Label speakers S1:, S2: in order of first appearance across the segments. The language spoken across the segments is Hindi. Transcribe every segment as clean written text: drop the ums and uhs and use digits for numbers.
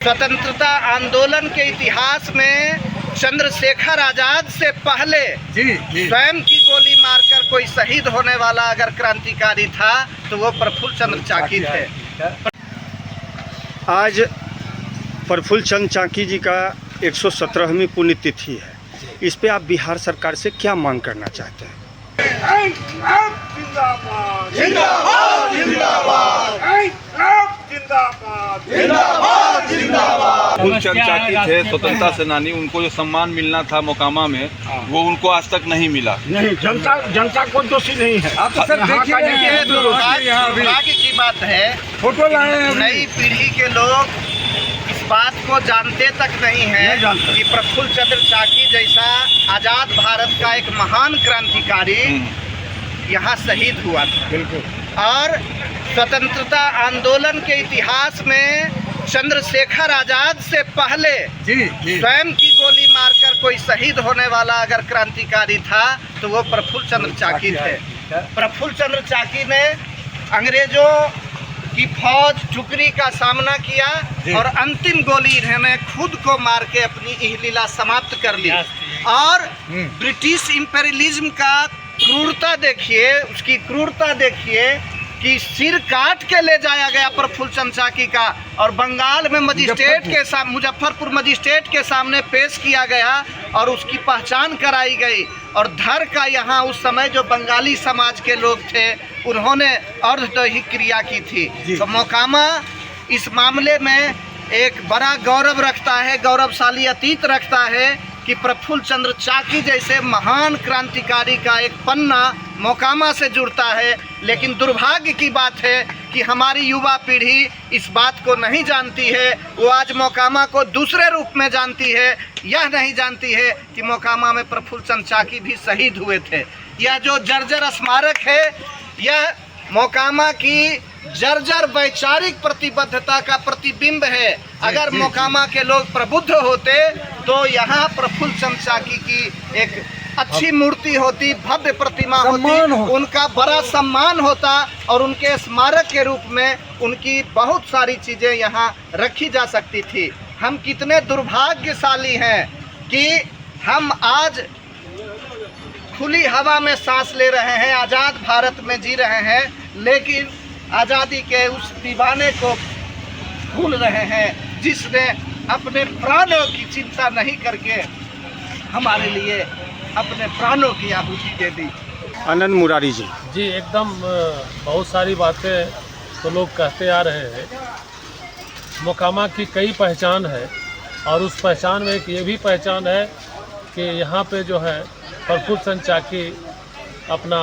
S1: स्वतंत्रता आंदोलन के इतिहास में चंद्रशेखर आजाद से पहले स्वयं की गोली मारकर कोई शहीद होने वाला अगर क्रांतिकारी था तो वो प्रफुल्ल चंद्र चाकी थे।
S2: आज प्रफुल्ल चंद्र चाकी जी का 117वीं पुण्यतिथि है। इस पे आप बिहार सरकार से क्या मांग करना चाहते हैं?
S3: प्रफुल्ल चंद्र चाकी थे स्वतंत्रता सेनानी। उनको जो सम्मान मिलना था मोकामा में वो उनको आज तक नहीं मिला।
S4: नहीं, जनता को दोषी नहीं है।
S1: आप तो सर देखिए, दुर्भाग्य की बात है,
S4: फोटो लाए
S1: नई पीढ़ी के लोग इस बात को जानते तक नहीं है कि प्रफुल्ल चंद्र चाकी जैसा आजाद भारत का एक महान क्रांतिकारी यहाँ शहीद हुआ था।
S4: बिल्कुल।
S1: और स्वतंत्रता आंदोलन के इतिहास में चंद्रशेखर आजाद से पहले स्वयं की गोली मारकर कोई शहीद होने वाला अगर क्रांतिकारी था तो वो प्रफुल्ल चंद्र चाकी थे। प्रफुल्ल चंद्र चाकी ने अंग्रेजों की फौज टुकड़ी का सामना किया और अंतिम गोली इन्होंने खुद को मार के अपनी इहलीला समाप्त कर ली। और ब्रिटिश इंपेरियलिज्म का क्रूरता देखिए, उसकी क्रूरता देखिए कि सिर काट के ले जाया गया प्रफुल्ल चंद्र चाकी का और बंगाल में मजिस्ट्रेट के सामने, मुजफ्फरपुर मजिस्ट्रेट के सामने पेश किया गया और उसकी पहचान कराई गई। और धर का यहाँ उस समय जो बंगाली समाज के लोग थे उन्होंने अर्धदैहिक क्रिया की थी। तो मोकामा इस मामले में एक बड़ा गौरव रखता है, गौरवशाली अतीत रखता है कि प्रफुल्ल चंद्र चाकी जैसे महान क्रांतिकारी का एक पन्ना मोकामा से जुड़ता है। लेकिन दुर्भाग्य की बात है कि हमारी युवा पीढ़ी इस बात को नहीं जानती है। वो आज मोकामा को दूसरे रूप में जानती है, यह नहीं जानती है कि मोकामा में प्रफुल्ल चंद्र चाकी भी शहीद हुए थे। यह जो जर्जर स्मारक है यह मोकामा की जर्जर वैचारिक प्रतिबद्धता का प्रतिबिंब है। अगर मोकामा के लोग प्रबुद्ध होते तो यहाँ प्रफुल्ल चंद्र चाकी की एक अच्छी मूर्ति होती, भव्य प्रतिमा होती, उनका बड़ा सम्मान होता और उनके स्मारक के रूप में उनकी बहुत सारी चीज़ें यहाँ रखी जा सकती थी। हम कितने दुर्भाग्यशाली हैं कि हम आज खुली हवा में सांस ले रहे हैं, आज़ाद भारत में जी रहे हैं, लेकिन आज़ादी के उस दीवाने को भूल रहे हैं जिसने अपने प्राणों की चिंता नहीं करके हमारे लिए अपने प्राणों की आहुति दे दी।
S2: आनंद मुरारी जी
S5: एकदम बहुत सारी बातें तो लोग कहते आ रहे हैं। मोकामा की कई पहचान है और उस पहचान में एक ये भी पहचान है कि यहाँ पे जो है प्रफुल्ल चंद्र चाकी अपना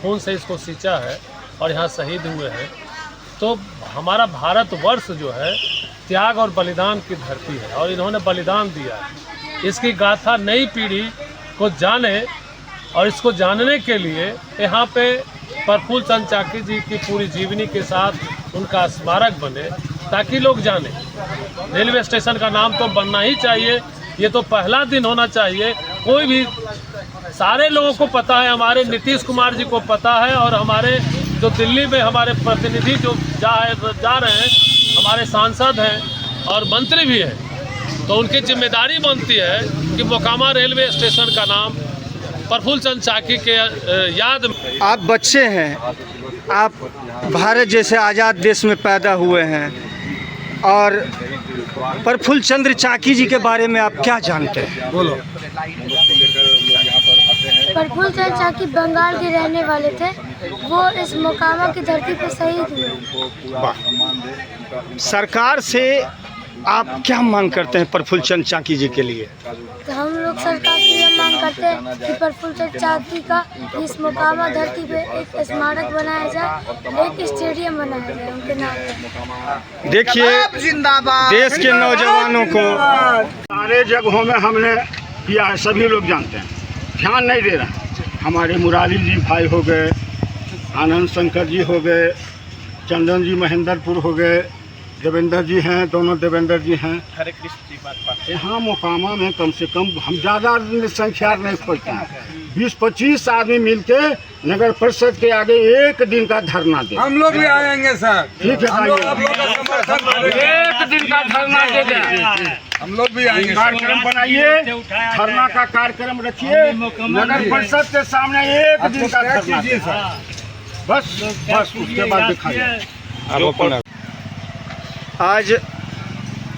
S5: खून से इसको सींचा है और यहाँ शहीद हुए हैं। तो हमारा भारतवर्ष जो है त्याग और बलिदान की धरती है और इन्होंने बलिदान दिया है। इसकी गाथा नई पीढ़ी को जाने और इसको जानने के लिए यहाँ पे प्रफुल्ल चंद्र चाकी जी की पूरी जीवनी के साथ उनका स्मारक बने ताकि लोग जाने। रेलवे स्टेशन का नाम तो बनना ही चाहिए, ये तो पहला दिन होना चाहिए। कोई भी, सारे लोगों को पता है, हमारे नीतीश कुमार जी को पता है और हमारे जो दिल्ली में हमारे प्रतिनिधि जो जा रहे हैं, हमारे सांसद हैं और मंत्री भी हैं, तो उनकी जिम्मेदारी बनती है कि मोकामा रेलवे स्टेशन का नाम प्रफुल्ल चंद्र चाकी के याद में।
S2: आप बच्चे हैं, आप भारत जैसे आज़ाद देश में पैदा हुए हैं और प्रफुल्ल चंद्र चाकी जी के बारे में आप क्या जानते हैं? बोलो।
S6: प्रफुल्ल चंद्र चाकी बंगाल के रहने वाले थे। वो इस मोकामा की धरती पर शहीद हुए।
S2: सरकार से आप क्या मांग करते हैं प्रफुल्ल चंद्र चाकी जी के लिए?
S6: तो हम लोग सरकार से यह मांग करते हैं कि प्रफुल्ल चंद्र चाकी का इस मोकामा धरती पे एक स्मारक बनाया जाए, एक स्टेडियम बनाया जाए उनके नाम पे।
S2: देखिए,
S1: जिंदाबाद
S2: देश के नौजवानों को
S4: सारे जगहों में हमने किया है, सभी लोग जानते हैं, ध्यान नहीं दे रहे। हमारे मुरारी जी भाई हो गए, आनंद शंकर जी हो गए, चंदन जी महेंद्रपुर हो गए, देवेंद्र जी हैं, दोनों देवेंद्र जी हैं।
S1: हरे कृष्ण जी बात
S4: यहाँ मोकामा में कम से कम हम ज़्यादा संख्या नहीं खोजते हैं, 20-25 आदमी मिलके नगर परिषद के आगे एक दिन का धरना दे।
S7: हम लोग भी आएंगे सर।
S4: ठीक है,
S7: आप लोग का समर्थन
S4: एक दिन का धरना दे दें।
S7: हम लोग भी आएंगे।
S4: कार्यक्रम बनाइए, धरना का कार्यक्रम रखिए, नगर परिषद के सामने एक दिन का धरना दे। बस उसके बाद दिखाइए।
S2: आज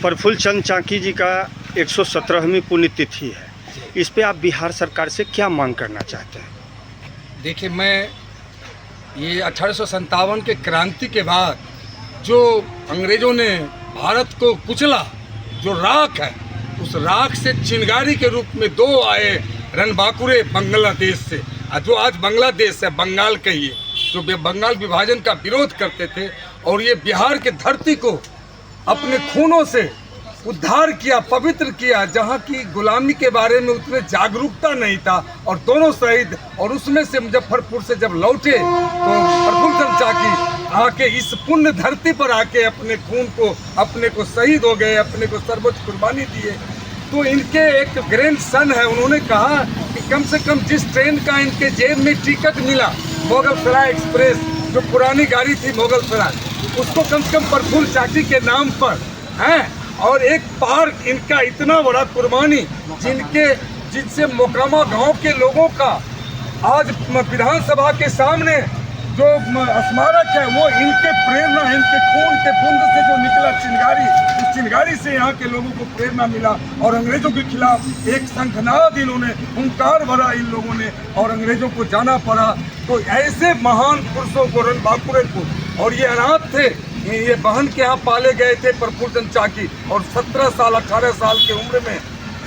S2: प्रफुल्ल चंद्र चाकी जी का 117वीं पुण्यतिथि है, इस पे आप बिहार सरकार से क्या मांग करना चाहते हैं?
S7: देखिए, मैं ये 1857 के क्रांति के बाद जो अंग्रेज़ों ने भारत को कुचला, जो राख है, उस राख से चिंगारी के रूप में दो आए रणबांकुरे बांग्लादेश से, जो आज बांग्लादेश है, बंगाल कहिए, जो बंगाल विभाजन का विरोध करते थे, और ये बिहार के धरती को अपने खूनों से उद्धार किया, पवित्र किया, जहाँ की गुलामी के बारे में उतने जागरूकता नहीं था, और दोनों शहीद। और उसमें से मुजफ्फरपुर से जब लौटे तो प्रफुल्ल चंद्र चाकी आके इस पुण्य धरती पर आके अपने खून को, अपने को शहीद हो गए, अपने को सर्वोच्च कुर्बानी दिए। तो इनके एक ग्रैंड सन है, उन्होंने कहा कि कम से कम जिस ट्रेन का इनके जेब में टिकट मिला, मुगलसराय एक्सप्रेस, जो पुरानी गाड़ी थी मुगलसराय, उसको कम से कम प्रफुल्ल चाकी के नाम पर हैं। और एक पार्क, इनका इतना बड़ा कुर्बानी, जिनसे मोकामा गांव के लोगों का आज विधानसभा के सामने जो स्मारक है, वो इनके प्रेरणा, इनके खून के बूंद से जो निकला चिंगारी, उस चिंगारी से यहाँ के लोगों को प्रेरणा मिला, और अंग्रेजों के खिलाफ एक शंखनाद इन्होंने, हुंकार भरा इन लोगों ने, और अंग्रेजों को जाना पड़ा। तो ऐसे महान पुरुषों को, रणबांकुरे को, और ये अनाथ थे, ये बहन के यहाँ पाले गए थे प्रफुल्ल चंद्र चाकी, और 17 साल 18 साल की उम्र में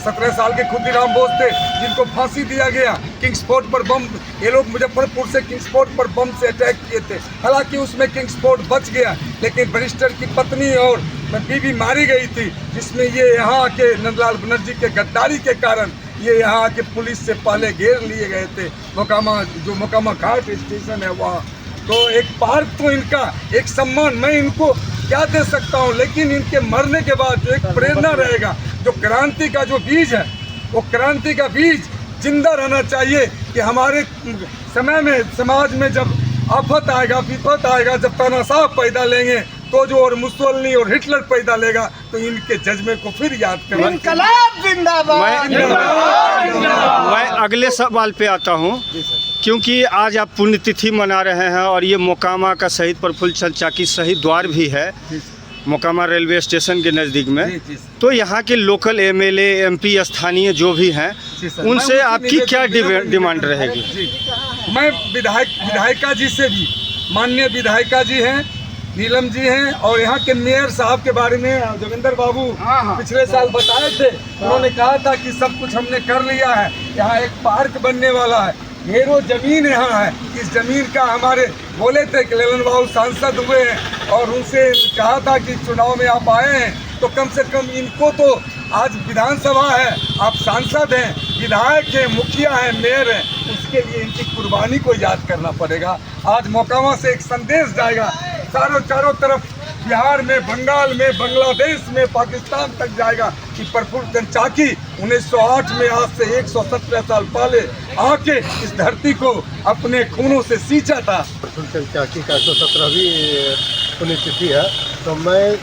S7: 17 साल के खुदीराम बोस थे, जिनको फांसी दिया गया किंग्सफोर्ट पर बम। ये लोग मुजफ्फरपुर से किंग्सफोर्ट पर बम से अटैक किए थे, हालांकि उसमें किंग्सफोर्ट बच गया, लेकिन बैरिस्टर की पत्नी और बीवी मारी गई थी, जिसमें ये यहाँ आके नंदलाल बनर्जी के गद्दारी के कारण ये यहाँ आके पुलिस से पहले घेर लिए गए थे। मोकामा घाट स्टेशन है वहाँ। तो एक पार्क तो इनका एक सम्मान, मैं इनको क्या दे सकता हूँ, लेकिन इनके मरने के बाद जो एक प्रेरणा रहेगा, जो क्रांति का जो बीज है, वो क्रांति का बीज जिंदा रहना चाहिए कि हमारे समय में, समाज में जब आफत आएगा, विपत आएगा, जब तानाशाह पैदा लेंगे, तो जो और मुसोलिनी और हिटलर पैदा लेगा, तो इनके जज्बे को फिर याद करें।
S1: इनकलाब जिंदाबाद।
S2: मैं अगले सवाल पे आता हूँ, क्योंकि आज आप पुण्यतिथि मना रहे हैं और ये मोकामा का शहीद प्रफुल्ल चंद्र चाकी शहीद द्वार भी है मोकामा रेलवे स्टेशन के नज़दीक में। तो यहाँ के लोकल एमएलए, एमपी, स्थानीय जो भी हैं, उनसे आपकी क्या डिमांड रहेगी?
S7: मैं विधायिका जी से भी, माननीय विधायिका जी हैं, नीलम जी हैं, और यहाँ के मेयर साहब के बारे में जोगिंदर बाबू पिछले साल बताए थे, उन्होंने कहा था कि सब कुछ हमने कर लिया है, यहाँ एक पार्क बनने वाला है, ढेरों जमीन यहाँ है। इस जमीन का हमारे बोले थे कि ललन बाबू सांसद हुए हैं, और उनसे कहा था कि चुनाव में आप आए हैं, तो कम से कम इनको तो, आज विधानसभा है, आप सांसद हैं, विधायक हैं, मुखिया हैं, मेयर हैं, उसके लिए इनकी कुर्बानी को याद करना पड़ेगा। आज मोकामा से एक संदेश जाएगा चारों तरफ, बिहार में, बंगाल में, बांग्लादेश में, पाकिस्तान तक जाएगा कि प्रफुल्ल चंद्र चाकी 1908 में, आज से 117 साल पहले आके इस धरती को अपने खूनों से सींचा था।
S8: प्रफुल्ल चंद्र चाकी का 117वीं पुण्यतिथि है, तो मैं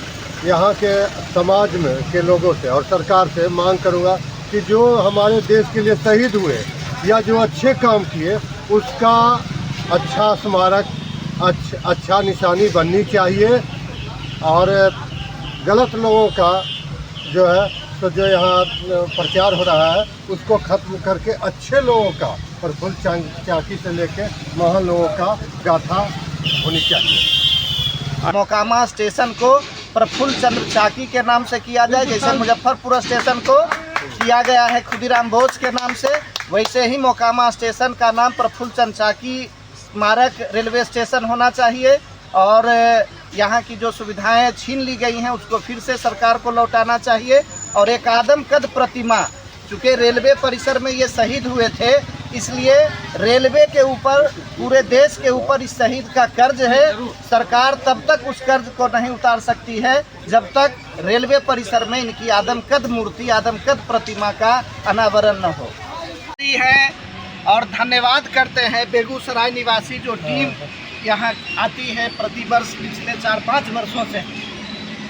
S8: यहाँ के समाज में के लोगों से और सरकार से मांग करूँगा कि जो हमारे देश के लिए शहीद हुए या जो अच्छे काम किए, उसका अच्छा स्मारक, अच्छा निशानी बननी चाहिए, और गलत लोगों का जो है, तो जो यहाँ प्रचार हो रहा है, उसको ख़त्म करके अच्छे लोगों का, प्रफुल्ल चंद्र चाकी से लेके महान लोगों का गाथा होनी चाहिए।
S1: मोकामा स्टेशन को प्रफुल्ल चंद्र चाकी के नाम से किया जाए, जैसे मुजफ्फरपुर स्टेशन को किया गया है खुदीराम बोस के नाम से, वैसे ही मोकामा स्टेशन का नाम प्रफुल्ल चंद्र चाकी स्मारक रेलवे स्टेशन होना चाहिए। और यहाँ की जो सुविधाएं छीन ली गई हैं, उसको फिर से सरकार को लौटाना चाहिए। और एक आदम कद प्रतिमा, चूँकि रेलवे परिसर में ये शहीद हुए थे, इसलिए रेलवे के ऊपर, पूरे देश के ऊपर इस शहीद का कर्ज है। सरकार तब तक उस कर्ज को नहीं उतार सकती है जब तक रेलवे परिसर में इनकी आदमकद मूर्ति, आदमकद प्रतिमा का अनावरण न हो। है और धन्यवाद करते हैं बेगूसराय निवासी जो टीम यहाँ आती है प्रतिवर्ष पिछले 4-5 वर्षों से,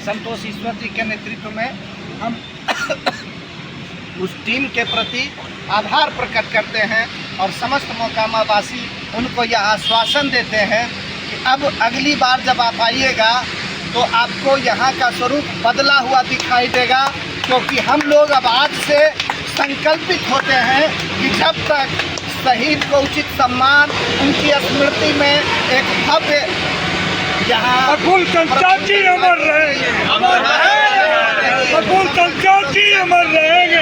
S1: संतोष ईश्वर जी के नेतृत्व में हम उस टीम के प्रति आभार प्रकट करते हैं और समस्त मोकामा वासी उनको यह आश्वासन देते हैं कि अब अगली बार जब आप आइएगा तो आपको यहाँ का स्वरूप बदला हुआ दिखाई देगा, क्योंकि हम लोग अब आज से संकल्पित होते हैं कि जब तक शहीद को उचित सम्मान, उनकी स्मृति में एक भव्य यहाँ
S4: अकुल संचाची अमर रहेंगे, अकुल संचाची अमर रहेंगे।